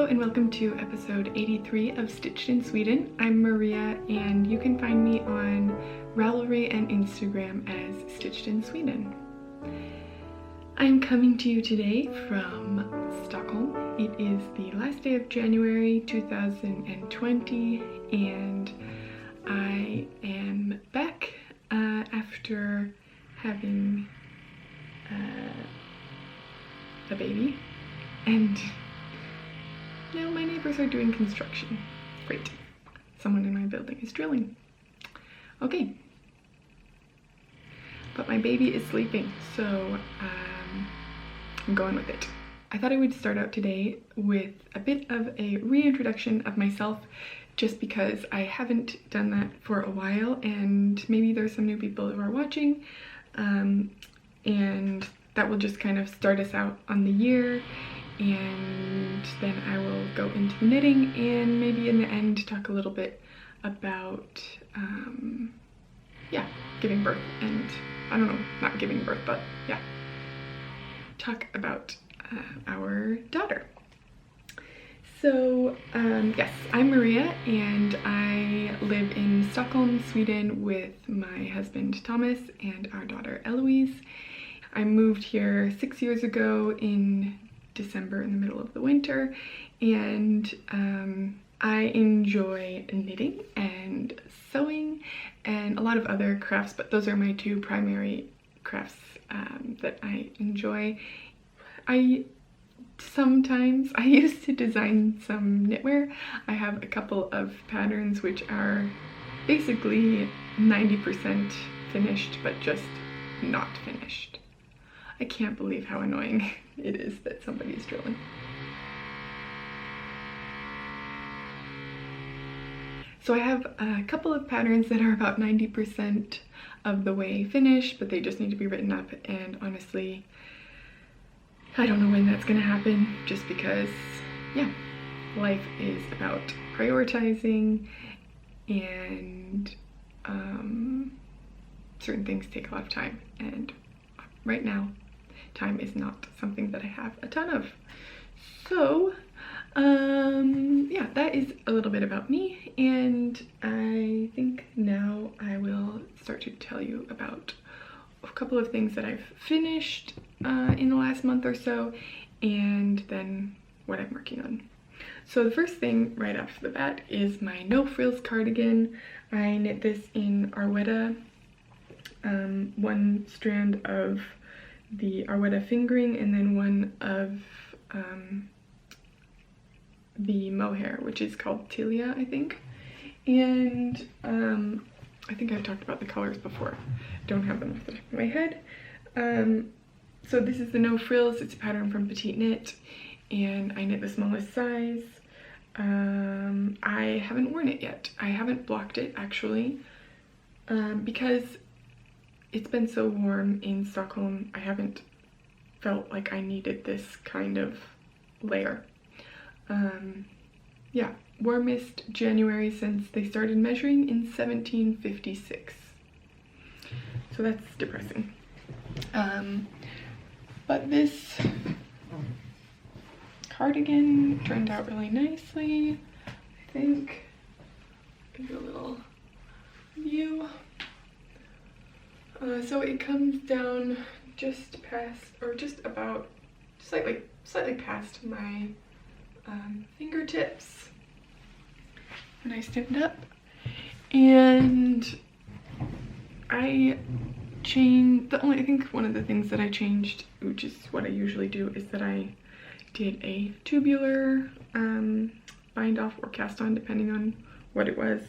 Hello and welcome to episode 83 of Stitched in Sweden. I'm Maria and you can find me on Ravelry and Instagram as Stitched in Sweden. I'm coming to you today from Stockholm. It is the last day of January 2020 and I am back after having a baby, and now my neighbors are doing construction. Great. Someone in my building is drilling. Okay. But my baby is sleeping, so I'm going with it. I thought I would start out today with a bit of a reintroduction of myself, just because I haven't done that for a while and maybe there's some new people who are watching, and that will just kind of start us out on the year, and then I will go into the knitting and maybe in the end talk a little bit about yeah, giving birth, and I don't know, not giving birth, but yeah, talk about our daughter. So yes, I'm Maria and I live in Stockholm, Sweden with my husband Thomas and our daughter Eloise. I moved here 6 years ago in December in the middle of the winter, and I enjoy knitting and sewing and a lot of other crafts, but those are my two primary crafts that I enjoy. I used to design some knitwear. I have a couple of patterns which are basically 90% finished but just not finished. I can't believe how annoying it is that somebody's drilling. So I have a couple of patterns that are about 90% of the way finished, but they just need to be written up, and honestly, I don't know when that's gonna happen, just because, yeah, life is about prioritizing, and certain things take a lot of time, and right now, time is not something that I have a ton of. So, yeah, that is a little bit about me, and I think now I will start to tell you about a couple of things that I've finished in the last month or so, and then what I'm working on. So the first thing right off the bat is my no frills cardigan. I knit this in Arwetta, one strand of the Arwetta fingering and then one of the mohair, which is called Tilia, I think. And I think I've talked about the colors before. Don't have them off the top of my head. So this is the no frills. It's a pattern from Petite Knit, and I knit the smallest size. I haven't worn it yet. I haven't blocked it actually, because it's been so warm in Stockholm. I haven't felt like I needed this kind of layer. Yeah, warmest January since they started measuring in 1756. So that's depressing. But this cardigan turned out really nicely, I think. Give you a little view. So it comes down just past, or just about, slightly past my fingertips when I stand up. And I I think one of the things that I changed, which is what I usually do, is that I did a tubular bind off or cast on, depending on what it was.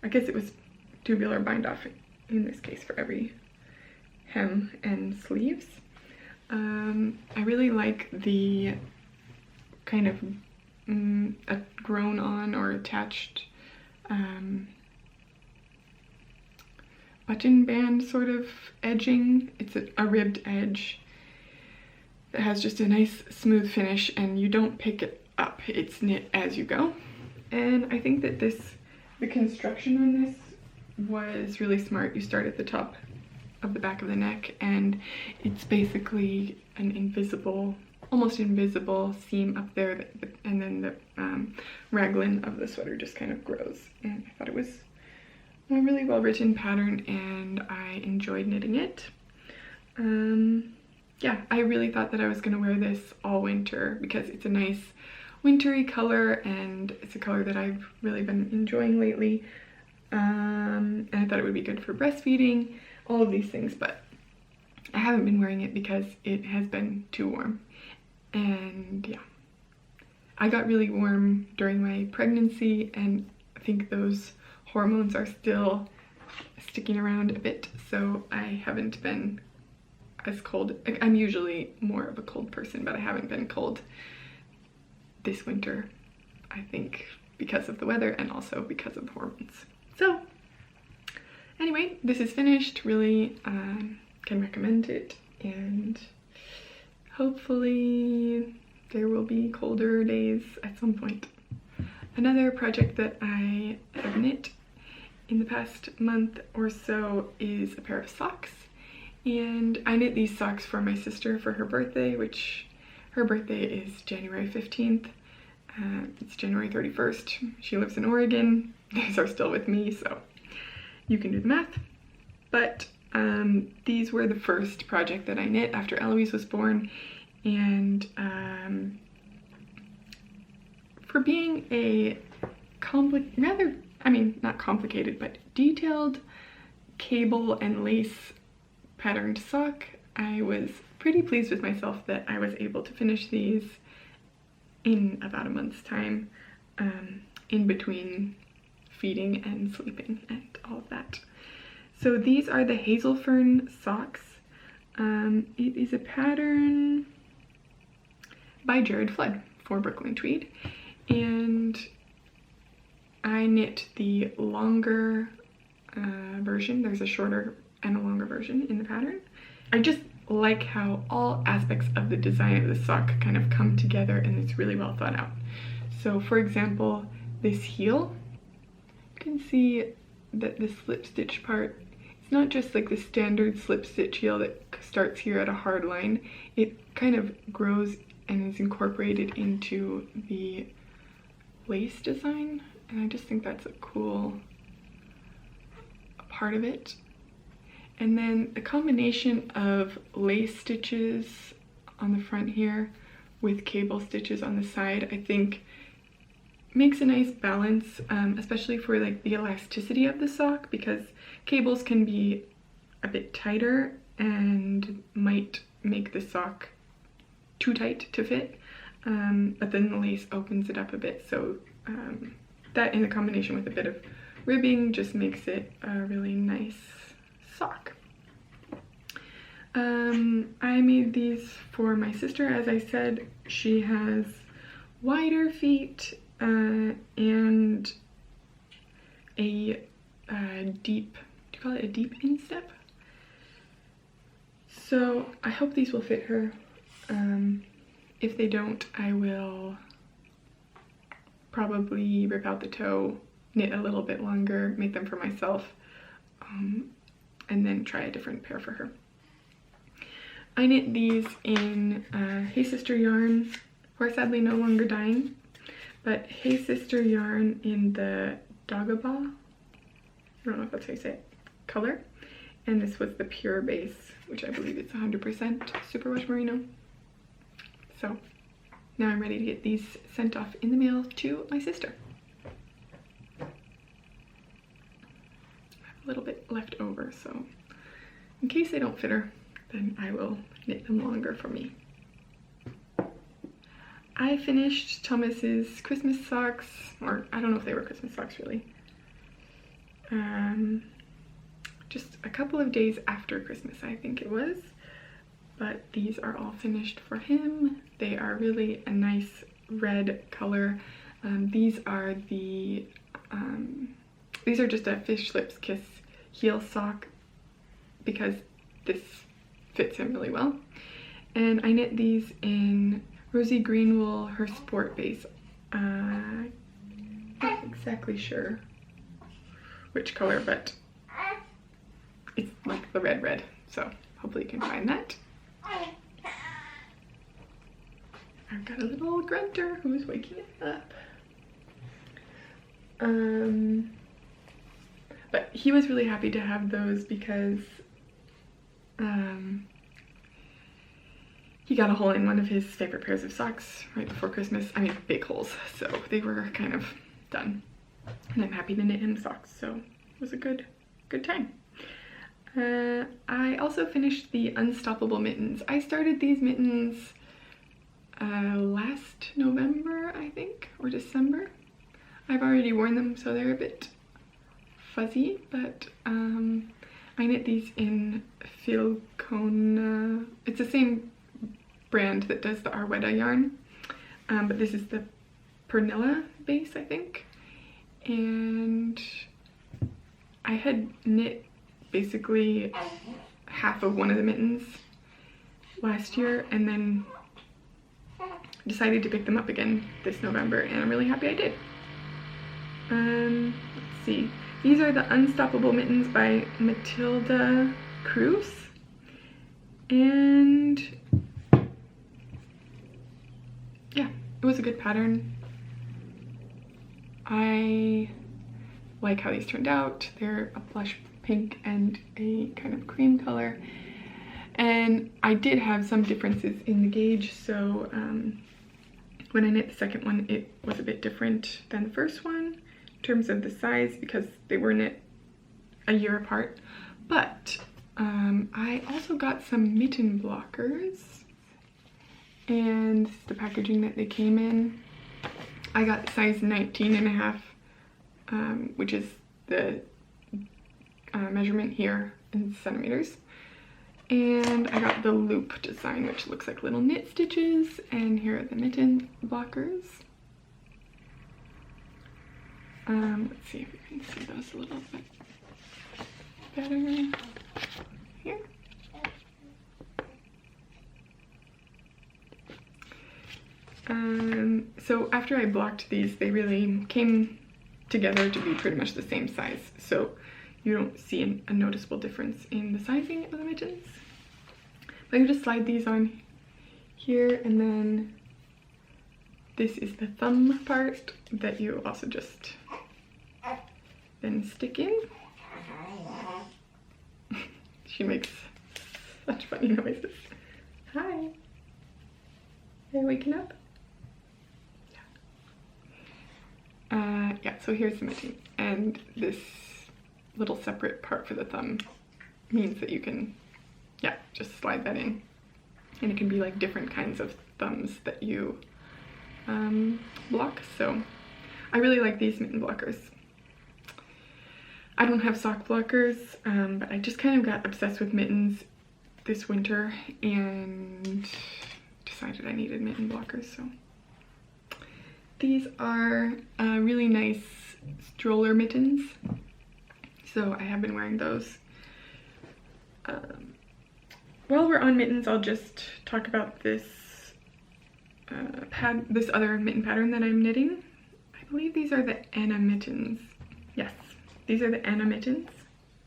I guess it was tubular bind off in this case for every hem and sleeves. I really like the kind of a grown on or attached button band sort of edging. It's a ribbed edge that has just a nice smooth finish, and you don't pick it up, it's knit as you go. And I think that the construction on this was really smart. You start at the top of the back of the neck, and it's basically an invisible, almost invisible seam up there, and then the raglan of the sweater just kind of grows. And I thought it was a really well written pattern and I enjoyed knitting it. Yeah, I really thought that I was gonna wear this all winter because it's a nice wintry color and it's a color that I've really been enjoying lately. And I thought it would be good for breastfeeding, all of these things, but I haven't been wearing it because it has been too warm. And yeah, I got really warm during my pregnancy and I think those hormones are still sticking around a bit, so I haven't been as cold. I'm usually more of a cold person, but I haven't been cold this winter, I think because of the weather and also because of the hormones. So anyway, this is finished. Really can recommend it, and hopefully there will be colder days at some point. Another project that I have knit in the past month or so is a pair of socks, and I knit these socks for my sister for her birthday, which her birthday is January 15th. It's January 31st. She lives in Oregon. These are still with me, so you can do the math. But these were the first project that I knit after Eloise was born, and for being a not complicated, but detailed cable and lace patterned sock, I was pretty pleased with myself that I was able to finish these in about a month's time, in between feeding and sleeping and all of that. So these are the Hazel Fern socks. It is a pattern by Jared Flood for Brooklyn Tweed, and I knit the longer version. There's a shorter and a longer version in the pattern. I just like how all aspects of the design of the sock kind of come together and it's really well thought out. So for example, this heel, you can see that the slip stitch part, it's not just like the standard slip stitch heel that starts here at a hard line. It kind of grows and is incorporated into the lace design, and I just think that's a cool part of it. And then the combination of lace stitches on the front here with cable stitches on the side, I think makes a nice balance, especially for like the elasticity of the sock, because cables can be a bit tighter and might make the sock too tight to fit, but then the lace opens it up a bit, so that in the combination with a bit of ribbing just makes it a really nice sock. I made these for my sister. As I said, she has wider feet and a deep, do you call it a deep instep? So I hope these will fit her. If they don't, I will probably rip out the toe, knit a little bit longer, make them for myself, and then try a different pair for her. I knit these in Hey Sister yarn, who are sadly no longer dying, but Hey Sister yarn in the Dagobah, I don't know if that's how you say it, color, and this was the pure base, which I believe is 100% superwash merino. So now I'm ready to get these sent off in the mail to my sister. I have a little bit left over, so in case they don't fit her, then I will knit them longer for me. I finished Thomas's Christmas socks, or I don't know if they were Christmas socks really. Just a couple of days after Christmas, I think it was. But these are all finished for him. They are really a nice red color. These are just a Fish Lips Kiss heel sock because this fits him really well. And I knit these in Rosie Green Wool, her sport base. Not exactly sure which color, but it's like the red, so hopefully you can find that. I've got a little grunter who's waking up. But he was really happy to have those because he got a hole in one of his favorite pairs of socks right before Christmas. I mean, big holes, so they were kind of done. And I'm happy to knit him socks, so it was a good time. I also finished the Unstoppable mittens. I started these mittens last November, I think, or December. I've already worn them, so they're a bit fuzzy, but I knit these in Filcona. It's the same brand that does the Arwetta yarn, but this is the Pernilla base, I think. And I had knit basically half of one of the mittens last year and then decided to pick them up again this November, and I'm really happy I did. Let's see. These are the Unstoppable mittens by Matilda Cruz, and yeah, it was a good pattern. I like how these turned out. They're a blush pink and a kind of cream color, and I did have some differences in the gauge, so when I knit the second one it was a bit different than the first one in terms of the size because they were knit a year apart. But I also got some mitten blockers, and this is the packaging that they came in. I got size 19.5, which is the measurement here in centimeters. And I got the loop design, which looks like little knit stitches, and here are the mitten blockers. Let's see if we can see those a little bit better here. So after I blocked these, they really came together to be pretty much the same size, so you don't see a noticeable difference in the sizing of the mittens. But you just slide these on here, and then this is the thumb part that you also just then stick in. She makes such funny noises. Hi. Are you waking up? Yeah, so here's the mitten, and this little separate part for the thumb means that you can, yeah, just slide that in, and it can be like different kinds of thumbs that you block. So I really like these mitten blockers. I don't have sock blockers, but I just kind of got obsessed with mittens this winter and decided I needed mitten blockers. So these are really nice stroller mittens, so I have been wearing those. While we're on mittens, I'll just talk about this this other mitten pattern that I'm knitting. I believe these are the Anna mittens. Yes, these are the Anna mittens.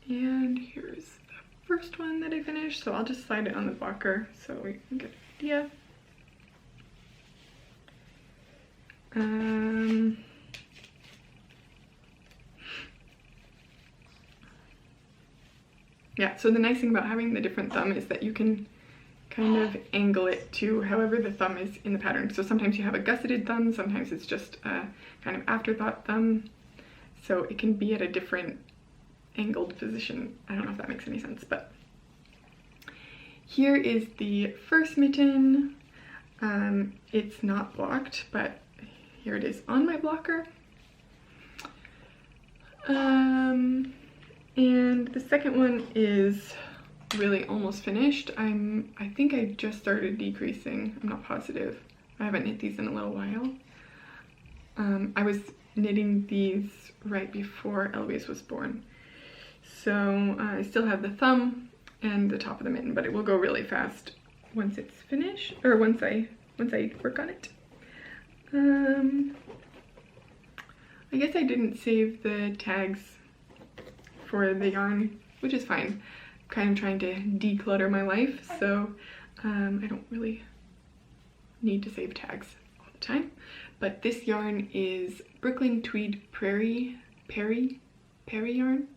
And here's the first one that I finished, so I'll just slide it on the blocker so we can get an idea. Yeah, so the nice thing about having the different thumb is that you can kind of angle it to however the thumb is in the pattern. So sometimes you have a gusseted thumb, sometimes it's just a kind of afterthought thumb. So it can be at a different angled position. I don't know if that makes any sense, but here is the first mitten. It's not blocked, but here it is on my blocker. And the second one is really almost finished. I think I just started decreasing. I'm not positive. I haven't knit these in a little while. I was knitting these right before Eloise was born. So I still have the thumb and the top of the mitten, but it will go really fast once it's finished, or once I work on it. I guess I didn't save the tags for the yarn, which is fine. I'm kind of trying to declutter my life, so I don't really need to save tags all the time. But this yarn is Brooklyn Tweed Perry yarn.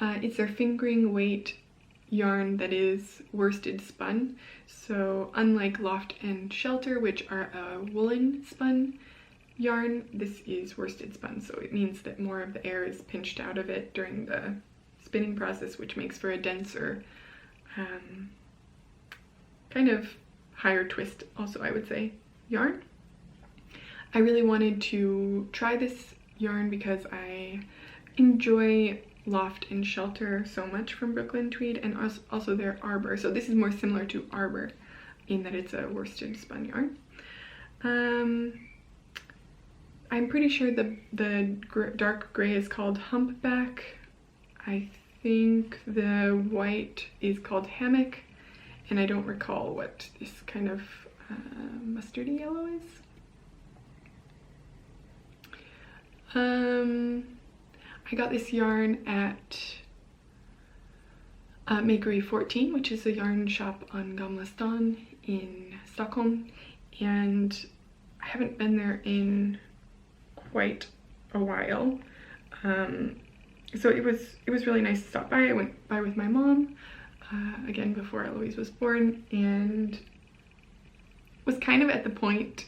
It's their fingering weight yarn that is worsted spun. So unlike Loft and Shelter, which are a woolen spun yarn, this is worsted spun. So it means that more of the air is pinched out of it during the spinning process, which makes for a denser, kind of higher twist also, I would say, yarn. I really wanted to try this yarn because I enjoy Loft and Shelter so much from Brooklyn Tweed, and also their Arbor. So this is more similar to Arbor in that it's a worsted spun yarn. I'm pretty sure the dark gray is called Humpback. I think the white is called Hammock, and I don't recall what this kind of mustardy yellow is. I got this yarn at Makery 14, which is a yarn shop on Gamla stan in Stockholm, and I haven't been there in quite a while. So it was really nice to stop by. I went by with my mom, again before Eloise was born, and was kind of at the point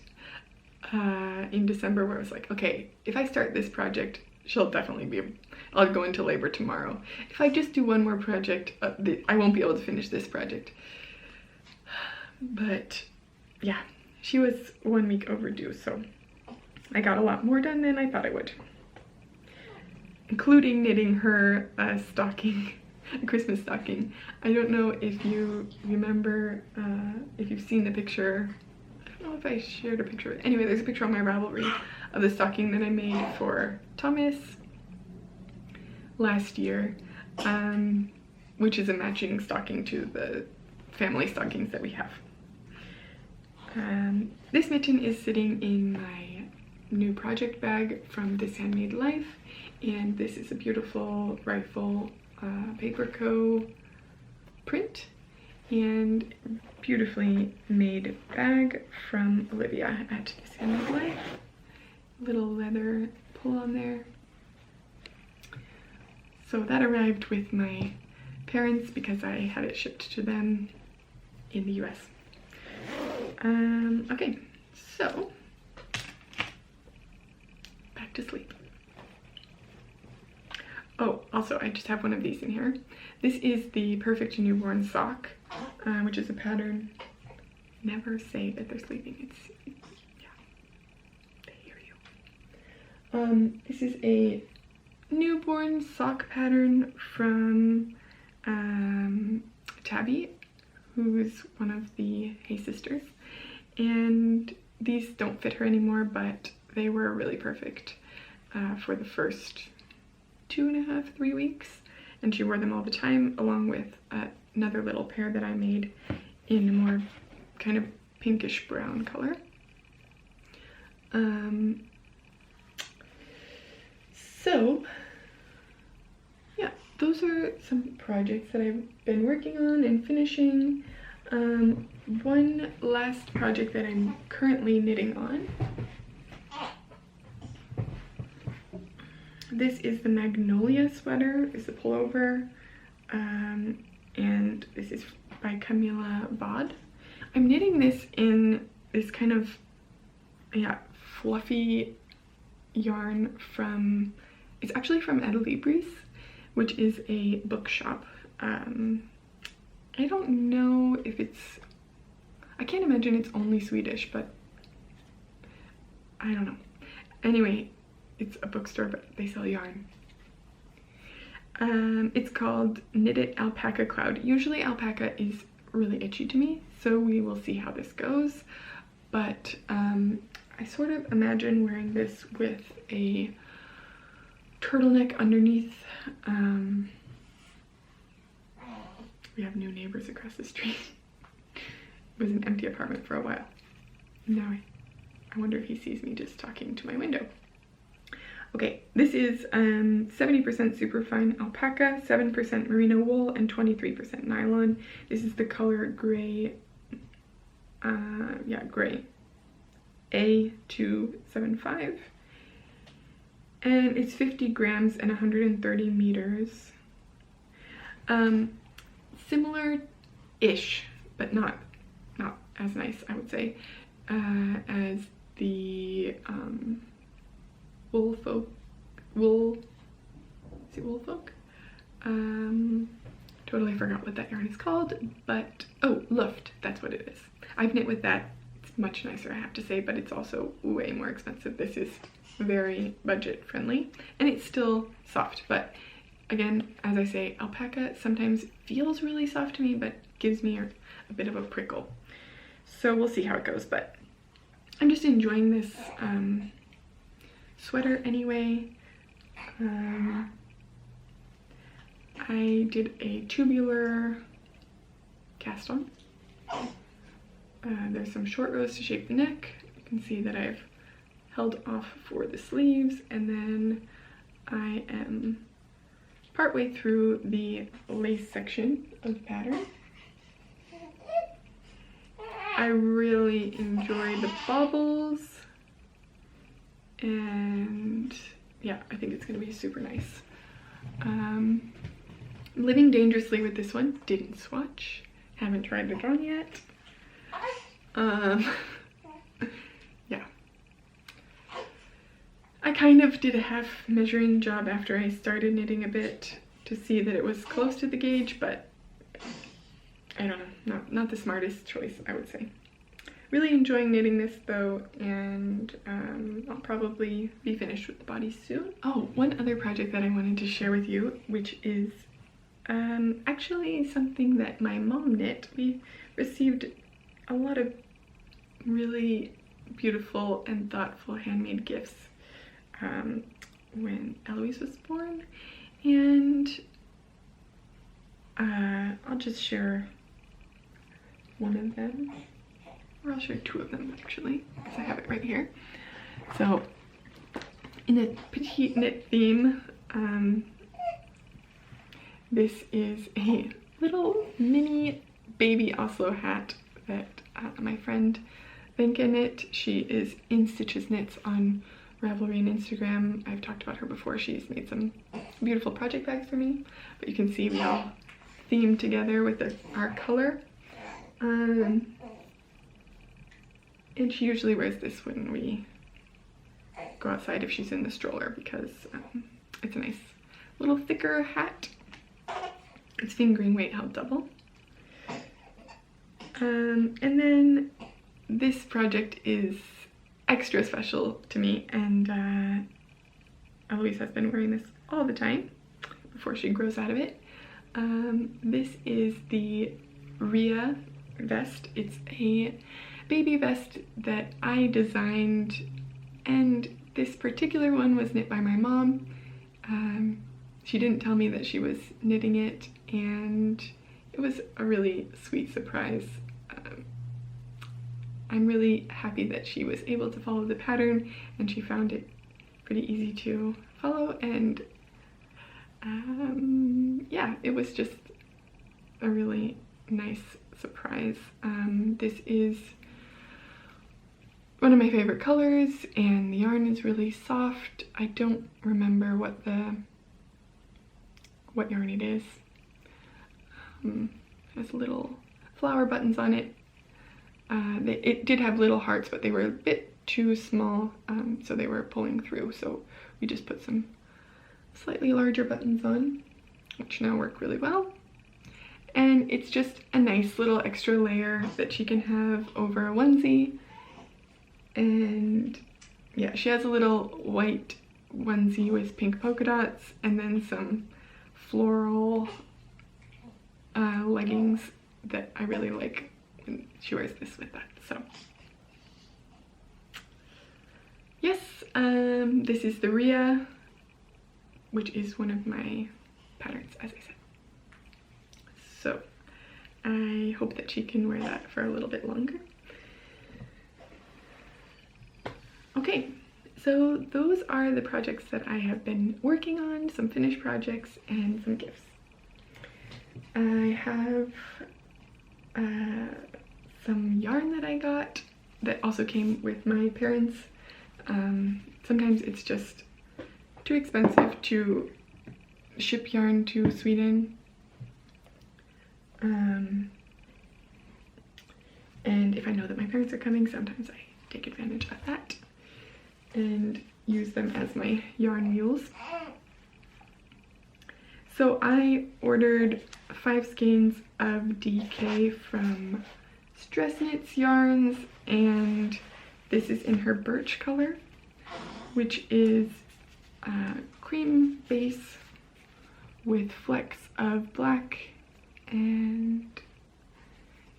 in December where I was like, okay, if I start this project, she'll definitely be, I'll go into labor tomorrow. If I just do one more project, I won't be able to finish this project. But yeah, she was 1 week overdue, so I got a lot more done than I thought I would, including knitting her a stocking, a Christmas stocking. I don't know if you remember, if you've seen the picture. I don't know if I shared a picture. Anyway, there's a picture on my Ravelry of the stocking that I made for Thomas last year, which is a matching stocking to the family stockings that we have. This mitten is sitting in my new project bag from This Handmade Life, and this is a beautiful rifle Paper Co print and beautifully made bag from Olivia at This Handmade Life. Little leather pull on there. So that arrived with my parents because I had it shipped to them in the US. Okay, so back to sleep. Oh, also I just have one of these in here. This is the Perfect Newborn Sock, which is a pattern. Never say that they're sleeping. It's yeah, they hear you. This is a newborn sock pattern from Tabby, who's one of the Hey Sisters, and these don't fit her anymore, but they were really perfect for the first 2.5, 3 weeks, and she wore them all the time, along with another little pair that I made in a more kind of pinkish brown color. So yeah, those are some projects that I've been working on and finishing. One last project that I'm currently knitting on. This is the Magnolia sweater, is the pullover, and this is by Camilla Bod. I'm knitting this in this kind of, yeah, fluffy yarn from, it's actually from Edelibris, which is a bookshop. I don't know if it's, I can't imagine it's only Swedish, but I don't know. Anyway, it's a bookstore, but they sell yarn. It's called Knitted Alpaca Cloud. Usually alpaca is really itchy to me, so we will see how this goes. But I sort of imagine wearing this with a turtleneck underneath. We have new neighbors across the street. It was an empty apartment for a while. Now I wonder if he sees me just talking to my window. Okay, this is 70% superfine alpaca, 7% merino wool, and 23% nylon. This is the color gray yeah, gray, A275, and it's 50 grams and 130 meters. Similar-ish, but not as nice, I would say, as the Woolfolk. Is it Woolfolk? Totally forgot what that yarn is called, but oh, Luft, that's what it is. I've knit with that. It's much nicer, I have to say, but it's also way more expensive. This is very budget friendly, and it's still soft, but again, as I say, alpaca sometimes feels really soft to me, but gives me a bit of a prickle. So we'll see how it goes, but I'm just enjoying this sweater anyway. I did a tubular cast on. There's some short rows to shape the neck. You can see that I've held off for the sleeves, and then I am partway through the lace section of the pattern. I really enjoy the baubles, and yeah, I think it's gonna be super nice. Living dangerously with this one. Didn't swatch. Haven't tried it on yet. Yeah. I kind of did a half measuring job after I started knitting a bit to see that it was close to the gauge, but I don't know, not the smartest choice, I would say. Really enjoying knitting this though, and I'll probably be finished with the body soon. Oh, one other project that I wanted to share with you, which is actually something that my mom knit. We received a lot of really beautiful and thoughtful handmade gifts when Eloise was born, and I'll just share one of them, or I'll share two of them actually, because I have it right here. So in a petite knit theme, this is a little mini baby Oslo hat that my friend Venka knit. She is in Stitches Knits on Ravelry and Instagram. I've talked about her before. She's made some beautiful project bags for me, but you can see we all themed together with our color. And she usually wears this when we go outside if she's in the stroller, because it's a nice little thicker hat. It's fingering weight held double. And then this project is extra special to me, and Eloise has been wearing this all the time before she grows out of it. This is the Rhea vest. It's a baby vest that I designed, and this particular one was knit by my mom. She didn't tell me that she was knitting it, and it was a really sweet surprise. I'm really happy that she was able to follow the pattern, and she found it pretty easy to follow, and yeah, it was just a really nice surprise. This is one of my favorite colors, and the yarn is really soft. I don't remember what yarn it is. It has little flower buttons on it. It did have little hearts, but they were a bit too small, so they were pulling through, so we just put some slightly larger buttons on, which now work really well. And it's just a nice little extra layer that she can have over a onesie. And yeah, she has a little white onesie with pink polka dots, and then some floral leggings that I really like when she wears this with that. So yes, this is the Rhea, which is one of my patterns, as I said. So I hope that she can wear that for a little bit longer. Okay, so those are the projects that I have been working on, some finished projects and some gifts. I have some yarn that I got that also came with my parents. Sometimes it's just too expensive to ship yarn to Sweden. And if I know that my parents are coming, sometimes I take advantage of that and use them as my yarn mules. So I ordered 5 skeins of DK from Stress Knits Yarns, and this is in her birch color, which is a cream base with flecks of black, and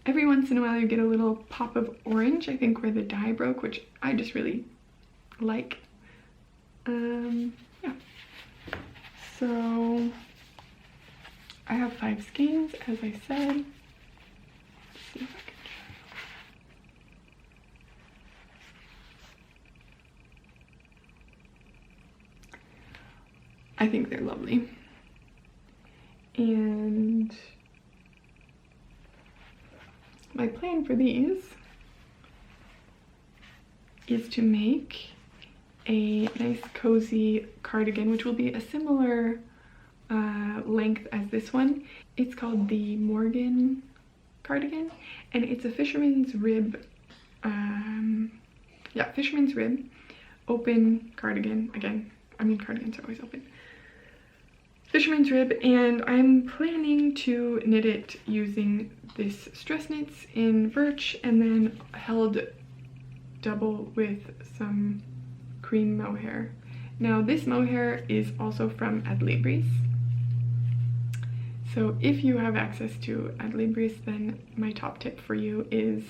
every once in a while you get a little pop of orange, I think where the dye broke, which I just really like. Yeah. So I have 5 skeins, as I said. Let's see if I can show you. I think they're lovely. And my plan for these is to make a nice cozy cardigan, which will be a similar length as this one. It's called the Morgan cardigan, and it's a fisherman's rib, fisherman's rib open cardigan. Again, I mean, cardigans are always open. Fisherman's rib, and I'm planning to knit it using this Stress Knits in birch and then held double with some cream mohair. Now this mohair is also from Adlibris. So if you have access to Adlibris, then my top tip for you is,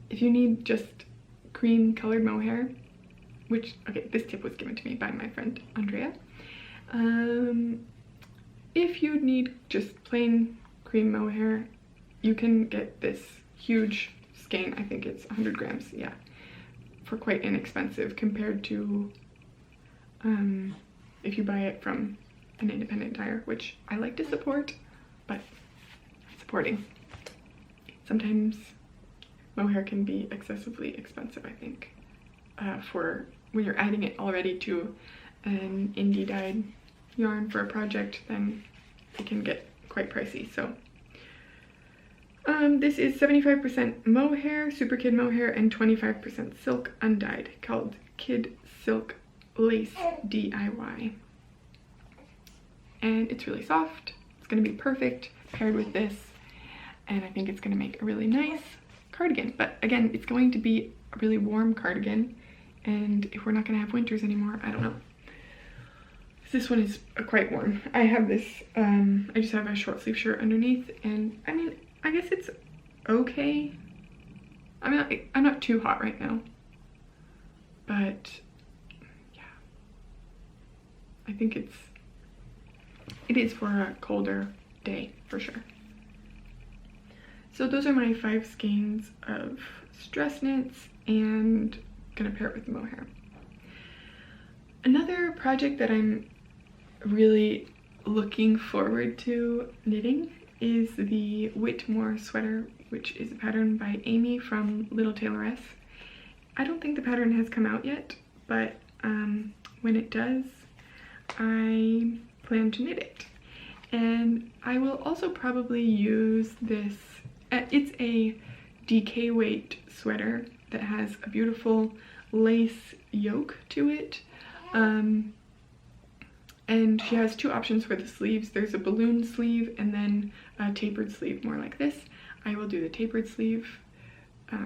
if you need just cream colored mohair, which, okay, this tip was given to me by my friend Andrea. If you need just plain cream mohair, you can get this huge skein. I think it's 100 grams, yeah, for quite inexpensive compared to if you buy it from an independent dyer, which I like to support, but supporting. Sometimes mohair can be excessively expensive, I think, for when you're adding it already to an indie dyed yarn for a project, then it can get quite pricey. So this is 75% mohair, super kid mohair, and 25% silk undyed, called Kid Silk Lace DIY. And it's really soft. It's going to be perfect paired with this, and I think it's going to make a really nice cardigan. But again, it's going to be a really warm cardigan, and if we're not going to have winters anymore, I don't know. This one is quite warm. I have this, I just have a short sleeve shirt underneath, and I mean, I guess it's okay. I mean, I'm not too hot right now, but yeah, I think it is for a colder day for sure. So those are my 5 skeins of Stress Knits, and gonna pair it with the mohair. Another project that I'm really looking forward to knitting is the Whitmore sweater, which is a pattern by Amy from Little Tailoress. I don't think the pattern has come out yet, but when it does, I plan to knit it. And I will also probably use this, it's a DK weight sweater that has a beautiful lace yoke to it. And she has 2 options for the sleeves. There's a balloon sleeve and then a tapered sleeve, more like this. I will do the tapered sleeve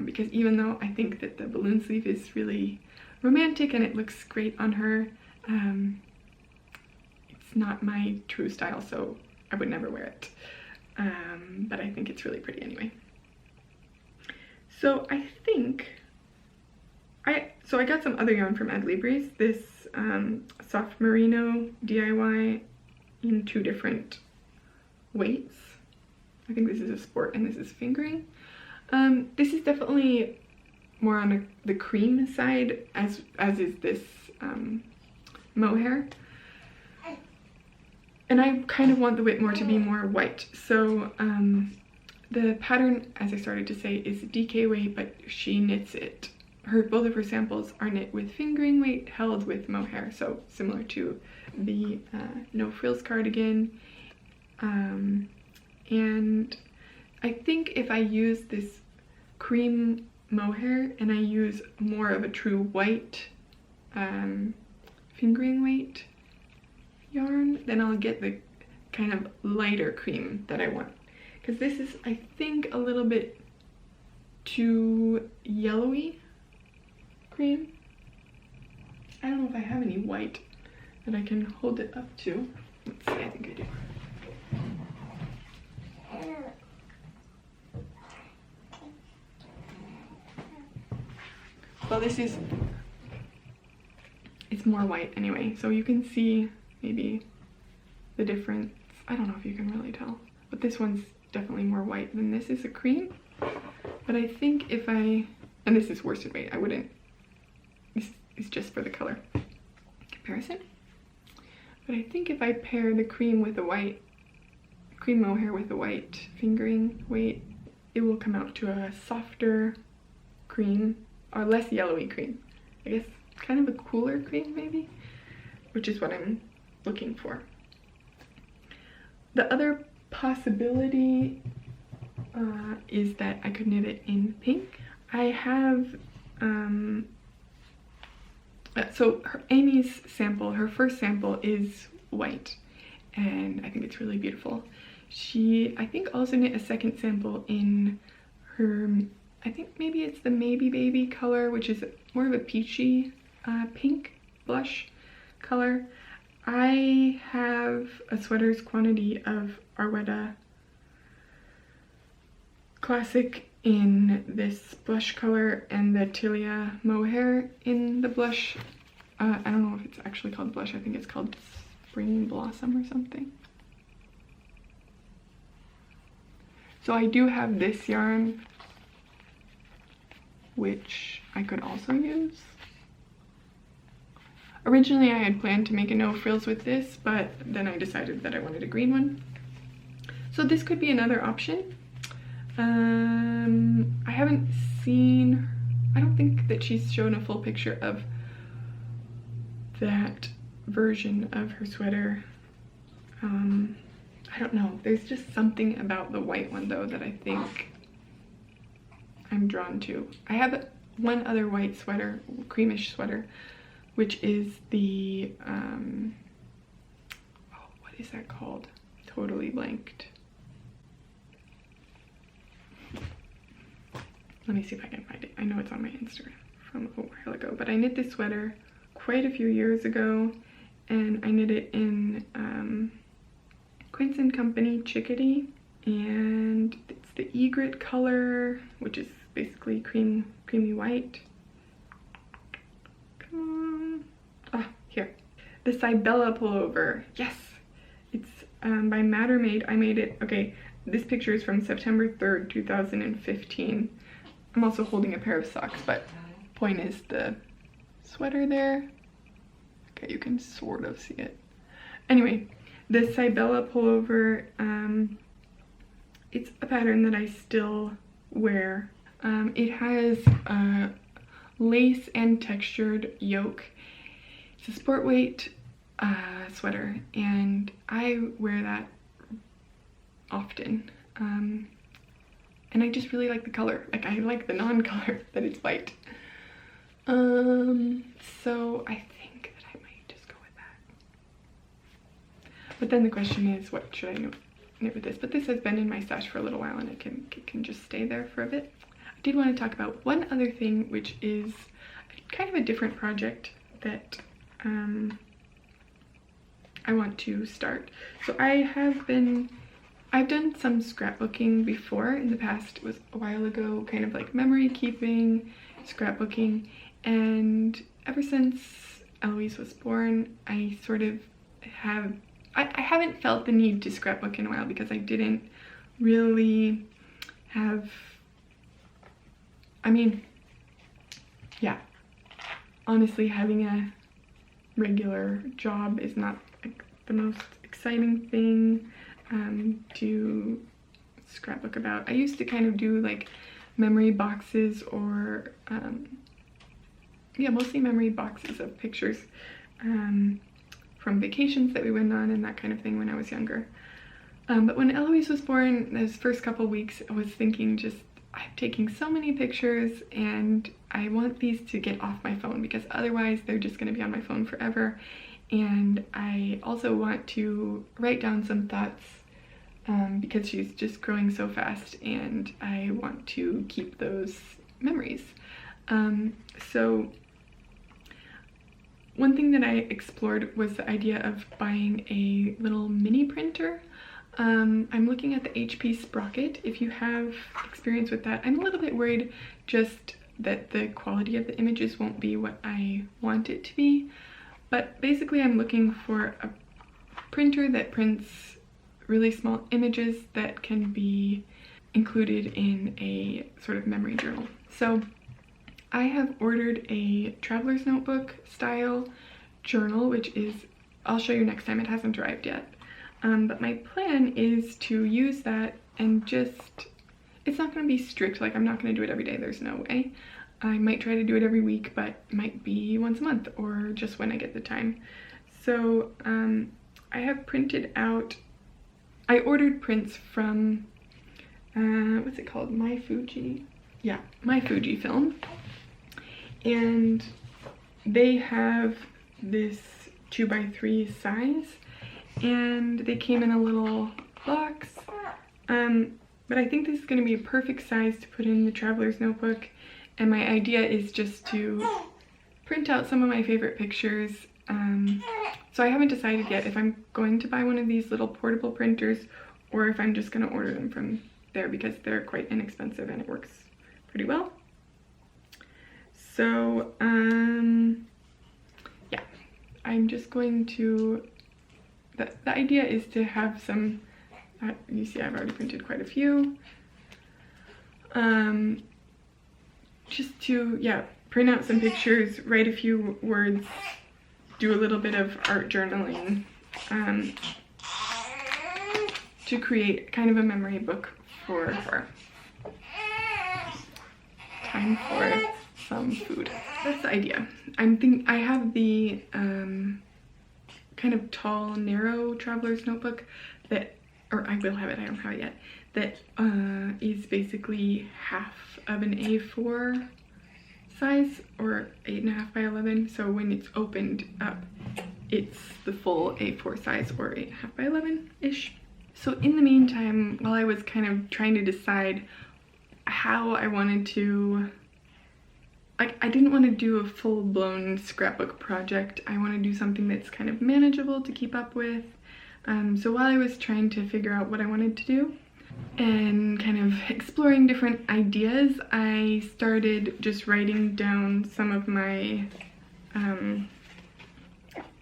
because even though I think that the balloon sleeve is really romantic and it looks great on her, it's not my true style, so I would never wear it. But I think it's really pretty anyway. So I think I got some other yarn from Adlibris, this soft merino DIY in 2 different weights. I think this is a sport and this is fingering. This is definitely more on the cream side, as is this mohair. And I kind of want the Whitmore to be more white, so The pattern, as I started to say, is DK weight, but she knits it. Both of her samples are knit with fingering weight held with mohair, so similar to the no frills cardigan. And I think if I use this cream mohair and I use more of a true white fingering weight yarn, then I'll get the kind of lighter cream that I want. Because this is, I think, a little bit too yellowy cream. I don't know if I have any white that I can hold it up to. Let's see, I think I do. Well, it's more white anyway, so you can see maybe the difference. I don't know if you can really tell, but this one's definitely more white than this is a cream. But I think if and this is worsted weight, I wouldn't, this is just for the color comparison. But I think if I pair the cream with the white, cream mohair with the white fingering weight, it will come out to a softer cream, or less yellowy cream. I guess kind of a cooler cream maybe, which is what I'm looking for. The other possibility is that I could knit it in pink. I have, so Amy's sample, her first sample is white, and I think it's really beautiful. She, I think, also knit a second sample in her, I think maybe it's the Maybe Baby color, which is more of a peachy pink blush color. I have a sweater's quantity of Arwetta Classic in this blush color and the Tilia mohair in the blush. I don't know if it's actually called blush. I think it's called Spring Blossom or something. So I do have this yarn, which I could also use. Originally I had planned to make a no frills with this, but then I decided that I wanted a green one. So this could be another option. I haven't seen, I don't think that she's shown a full picture of that version of her sweater. I don't know, there's just something about the white one though that I think I'm drawn to. I have one other white sweater, creamish sweater, which is the, oh, what is that called? Totally blanked. Let me see if I can find it. I know it's on my Instagram from a while ago, but I knit this sweater quite a few years ago, and I knit it in Quince & Company Chickadee, and it's the egret color, which is basically creamy white. Come on. Ah, here. The Cybella pullover. Yes! It's by Mattermade. I made it, okay, this picture is from September 3rd, 2015. I'm also holding a pair of socks, but point is the sweater there. Okay, you can sort of see it. Anyway, the Cybella pullover, it's a pattern that I still wear. It has a lace and textured yoke. It's a sport weight sweater, and I wear that often. And I just really like the color. Like, I like the non-color that it's white. So I think that I might just go with that. But then the question is, what should I knit with this? But this has been in my stash for a little while, and it can just stay there for a bit. I did want to talk about one other thing, which is kind of a different project that I want to start. So I've done some scrapbooking before in the past. It was a while ago, kind of like memory keeping, scrapbooking, and ever since Eloise was born, I sort of have, I haven't felt the need to scrapbook in a while because I didn't really have, I mean, yeah, honestly, having a regular job is not like the most exciting thing to scrapbook about. I used to kind of do like memory boxes or yeah, mostly memory boxes of pictures from vacations that we went on and that kind of thing when I was younger. But when Eloise was born, those first couple weeks, I was thinking just, I'm taking so many pictures and I want these to get off my phone because otherwise they're just going to be on my phone forever. And I also want to write down some thoughts because she's just growing so fast and I want to keep those memories. So one thing that I explored was the idea of buying a little mini printer. I'm looking at the HP Sprocket. If you have experience with that, I'm a little bit worried just that the quality of the images won't be what I want it to be. But basically I'm looking for a printer that prints really small images that can be included in a sort of memory journal. So I have ordered a traveler's notebook style journal, which is, I'll show you next time, it hasn't arrived yet. But my plan is to use that and just, it's not going to be strict, like I'm not going to do it every day, there's no way. I might try to do it every week, but it might be once a month or just when I get the time. So I have printed out, I ordered prints from, what's it called, My Fuji? Yeah, My Fuji Film. And they have this 2x3 size. And they came in a little box, but I think this is going to be a perfect size to put in the traveler's notebook, and my idea is just to print out some of my favorite pictures. So I haven't decided yet if I'm going to buy one of these little portable printers or if I'm just going to order them from there because they're quite inexpensive and it works pretty well. So yeah, I'm just going to, the idea is to have some, you see I've already printed quite a few, just to, yeah, print out some pictures, write a few words, do a little bit of art journaling, to create kind of a memory book for her. Time for some food. That's the idea. I have the kind of tall, narrow traveler's notebook that, or I will have it, I don't have it yet, that is basically half of an A4 size or 8.5 by 11. So when it's opened up, it's the full A4 size or 8.5 by 11-ish. So in the meantime, while I was kind of trying to decide how I wanted to, like, I didn't want to do a full-blown scrapbook project. I want to do something that's kind of manageable to keep up with. So while I was trying to figure out what I wanted to do and kind of exploring different ideas, I started just writing down some of my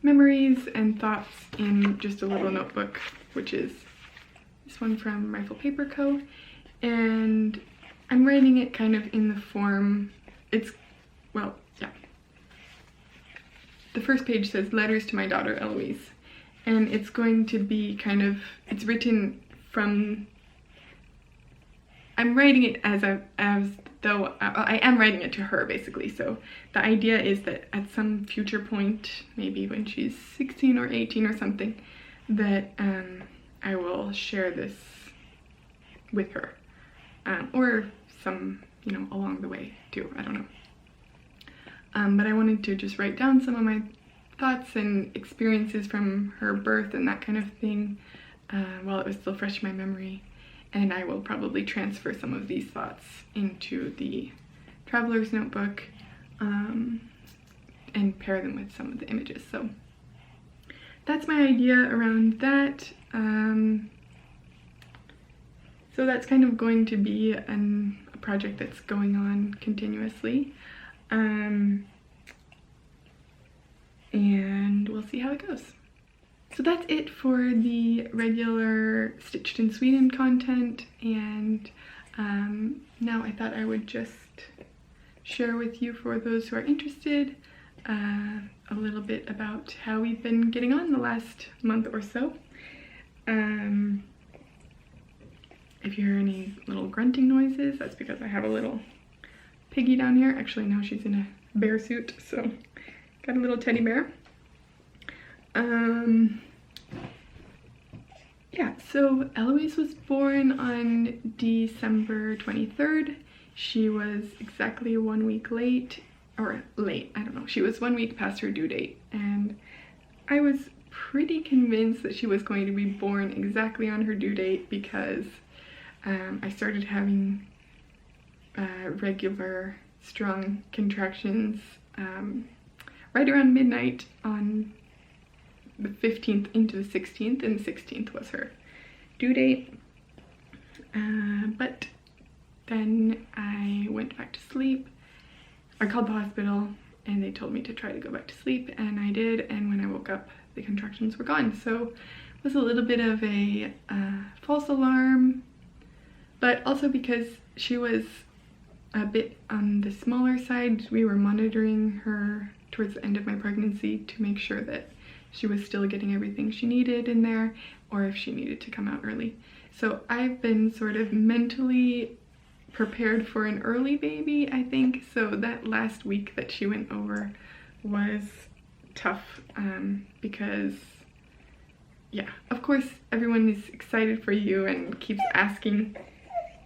memories and thoughts in just a little notebook, which is this one from Rifle Paper Co. And I'm writing it kind of in the form, it's, well, yeah. The first page says, "Letters to my daughter Eloise." And it's going to be kind of, it's written from, I'm writing it as though I am writing it to her, basically. So the idea is that at some future point, maybe when she's 16 or 18 or something, that I will share this with her, or some, you know, along the way too, I don't know. But I wanted to just write down some of my thoughts and experiences from her birth and that kind of thing while it was still fresh in my memory. And I will probably transfer some of these thoughts into the traveler's notebook and pair them with some of the images. So that's my idea around that. So that's kind of going to be a project that's going on continuously. And we'll see how it goes. So that's it for the regular Stitched in Sweden content, and now I thought I would just share with you, for those who are interested, a little bit about how we've been getting on the last month or so. if you hear any little grunting noises, that's because I have a little piggy down here. Actually, now she's in a bear suit, so got a little teddy bear. Yeah, so Eloise was born on December 23rd. She was exactly 1 week late, or late, I don't know. She was 1 week past her due date, and I was pretty convinced that she was going to be born exactly on her due date because I started having regular strong contractions right around midnight on the 15th into the 16th, and the 16th was her due date. But then I went back to sleep. I called the hospital and they told me to try to go back to sleep, and I did, and when I woke up the contractions were gone. So it was a little bit of a false alarm, but also because she was a bit on the smaller side, we were monitoring her towards the end of my pregnancy to make sure that she was still getting everything she needed in there, or if she needed to come out early. So I've been sort of mentally prepared for an early baby, I think. So that last week that she went over was tough because, yeah, of course everyone is excited for you and keeps asking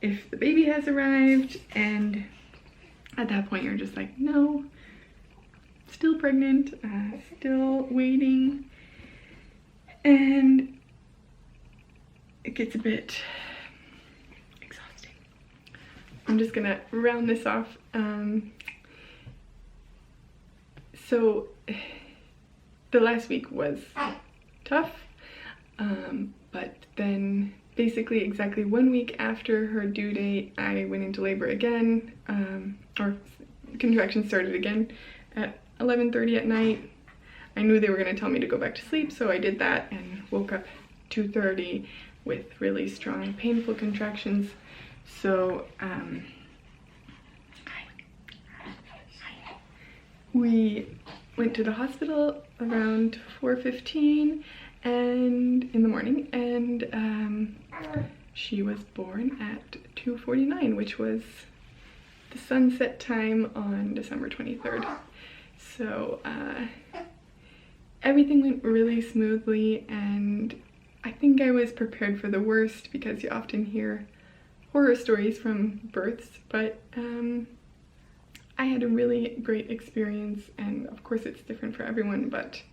if the baby has arrived, and at that point you're just like, no, still pregnant, still waiting, and it gets a bit exhausting. I'm just gonna round this off. So the last week was tough, but then basically exactly 1 week after her due date, I went into labor again, or contractions started again at 11:30 at night. I knew they were going to tell me to go back to sleep, so I did that and woke up 2:30 with really strong painful contractions. So we went to the hospital around 4:15 and in the morning, and she was born at 2:49, which was the sunset time on December 23rd. So everything went really smoothly, and I think I was prepared for the worst because you often hear horror stories from births, but I had a really great experience, and of course it's different for everyone, but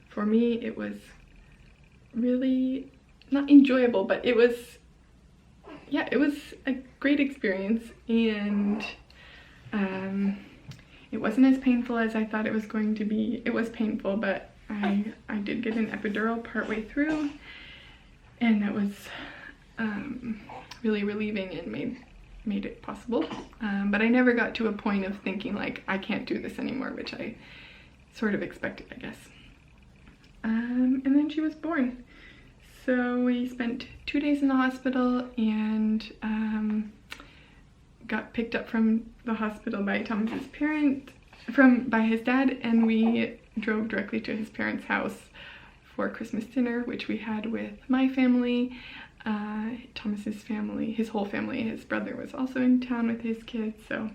for me it was really not enjoyable, but it was, yeah, it was a great experience, and it wasn't as painful as I thought it was going to be. It was painful, but I did get an epidural partway through, and that was really relieving and made it possible. But I never got to a point of thinking like, I can't do this anymore, which I sort of expected, I guess. And then she was born. So we spent 2 days in the hospital, and got picked up from the hospital by Thomas's parents, by his dad, and we drove directly to his parents' house for Christmas dinner, which we had with my family, Thomas's family, his whole family. His brother was also in town with his kids, so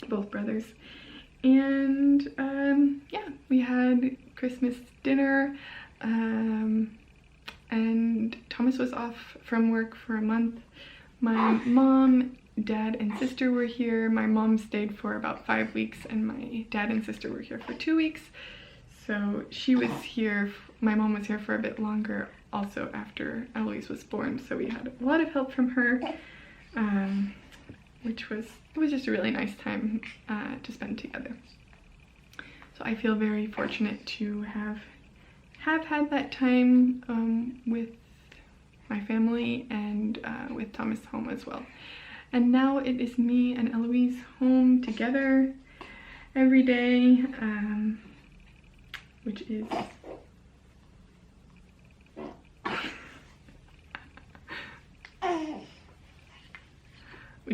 both brothers. And yeah, we had Christmas dinner, and Thomas was off from work for a month. My mom, dad, and sister were here. My mom stayed for about 5 weeks, and my dad and sister were here for 2 weeks. So she was here, my mom was here for a bit longer also after Eloise was born, so we had a lot of help from her, it was just a really nice time to spend together. So I feel very fortunate to have had that time with my family and with Thomas home as well. And now it is me and Eloise home together every day, which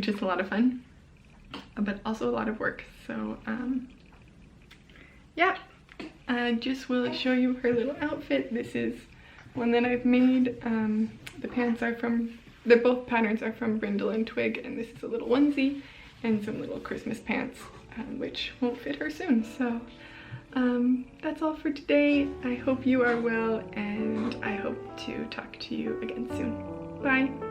is a lot of fun, but also a lot of work. So yeah, I just will show you her little outfit. This is one that I've made. The pants are from they're both patterns are from Brindle and Twig, and this is a little onesie and some little Christmas pants, which won't fit her soon. So that's all for today. I hope you are well, and I hope to talk to you again soon. Bye.